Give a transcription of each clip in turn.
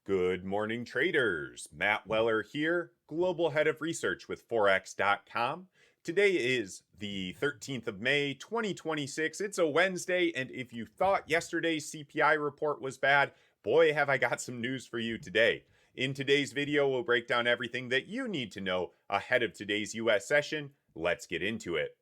Good morning, traders. Matt Weller here, Global Head of Research with FOREX.com. Today is the 13th of May, 2026. It's a Wednesday, and if you thought yesterday's CPI report was bad, boy, have I got some news for you today. In today's video, we'll break down everything that you need to know ahead of today's U.S. session. Let's get into it.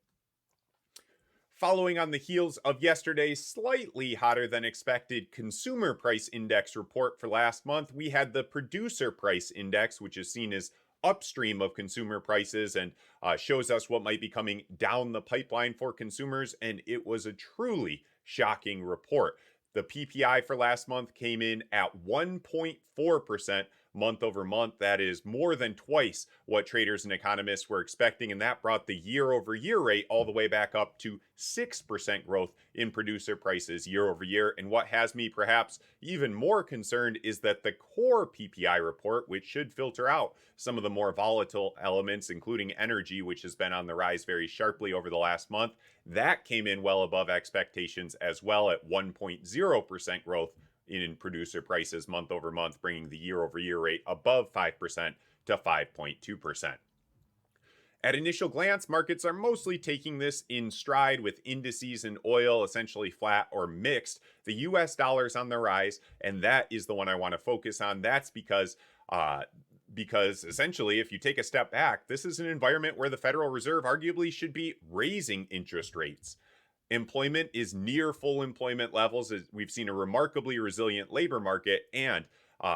Following on the heels of yesterday's slightly hotter than expected consumer price index report for last month, we had the producer price index, which is seen as upstream of consumer prices and shows us what might be coming down the pipeline for consumers. And it was a truly shocking report. The PPI for last month came in at 1.4% month over month. That is more than twice what traders and economists were expecting, and that brought the year over year rate all the way back up to 6% growth in producer prices year over year. And what has me perhaps even more concerned is that the core PPI report, which should filter out some of the more volatile elements, including energy, which has been on the rise very sharply over the last month, that came in well above expectations as well at 1.0% growth in producer prices month over month, bringing the year over year rate above 5% to 5.2%. At initial glance, markets are mostly taking this in stride, with indices and oil essentially flat or mixed. The US dollar's on the rise, and that is the one I want to focus on. That's because essentially, if you take a step back, this is an environment where the Federal Reserve arguably should be raising interest rates. Employment is near full employment levels, as we've seen a remarkably resilient labor market, and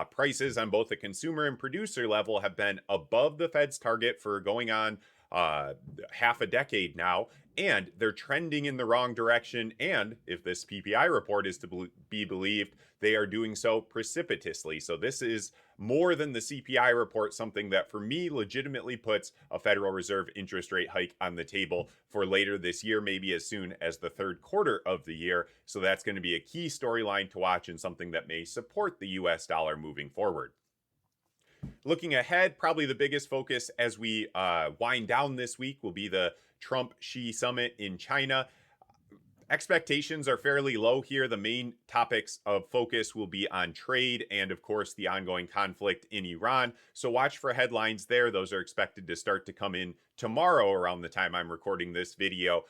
prices on both the consumer and producer level have been above the Fed's target for going on half a decade now, and they're trending in the wrong direction. And if this PPI report is to be believed, they are doing so precipitously. So this is more than the CPI report, something that for me legitimately puts a Federal Reserve interest rate hike on the table for later this year, maybe as soon as the third quarter of the year. So that's going to be a key storyline to watch and something that may support the US dollar moving forward. Looking ahead, probably the biggest focus as we wind down this week will be the Trump-Xi summit in China. Expectations are fairly low here. The main topics of focus will be on trade and, of course, the ongoing conflict in Iran. So watch for headlines there. Those are expected to start to come in tomorrow around the time I'm recording this video.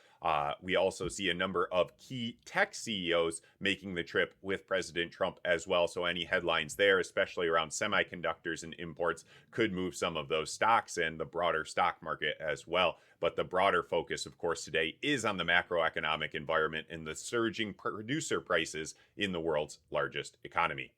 We also see a number of key tech CEOs making the trip with President Trump as well. So any headlines there, especially around semiconductors and imports, could move some of those stocks and the broader stock market as well. But the broader focus, of course, today is on the macroeconomic environment and the surging producer prices in the world's largest economy.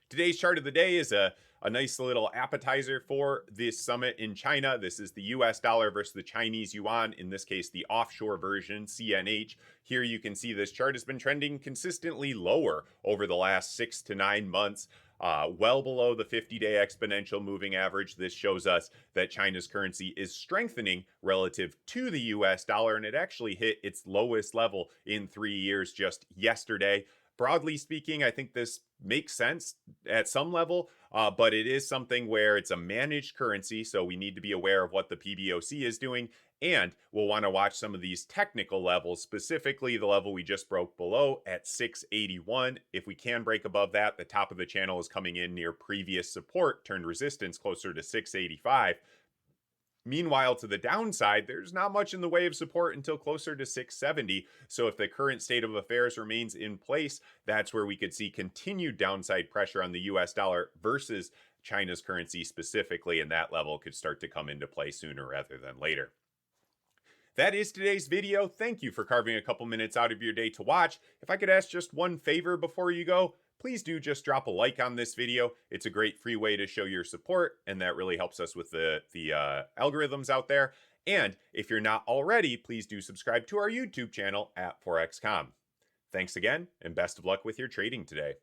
Today's chart of the day is a nice little appetizer for this summit in China. This is the US dollar versus the Chinese yuan, in this case, the offshore version, CNH. Here you can see this chart has been trending consistently lower over the last 6 to 9 months. Well below the 50-day exponential moving average. This shows us that China's currency is strengthening relative to the US dollar, and it actually hit its lowest level in 3 years just yesterday. Broadly speaking, I think this makes sense at some level, but it is something where it's a managed currency, so we need to be aware of what the PBOC is doing, and we'll want to watch some of these technical levels, specifically the level we just broke below at 681. If we can break above that, the top of the channel is coming in near previous support, turned resistance closer to 685. Meanwhile, to the downside, there's not much in the way of support until closer to 670. So if the current state of affairs remains in place, that's where we could see continued downside pressure on the US dollar versus China's currency specifically, and that level could start to come into play sooner rather than later. That is today's video. Thank you for carving a couple minutes out of your day to watch. If I could ask just one favor before you go, please do just drop a like on this video. It's a great free way to show your support, and that really helps us with the algorithms out there. And if you're not already, please do subscribe to our YouTube channel at FOREX.com. Thanks again, and best of luck with your trading today.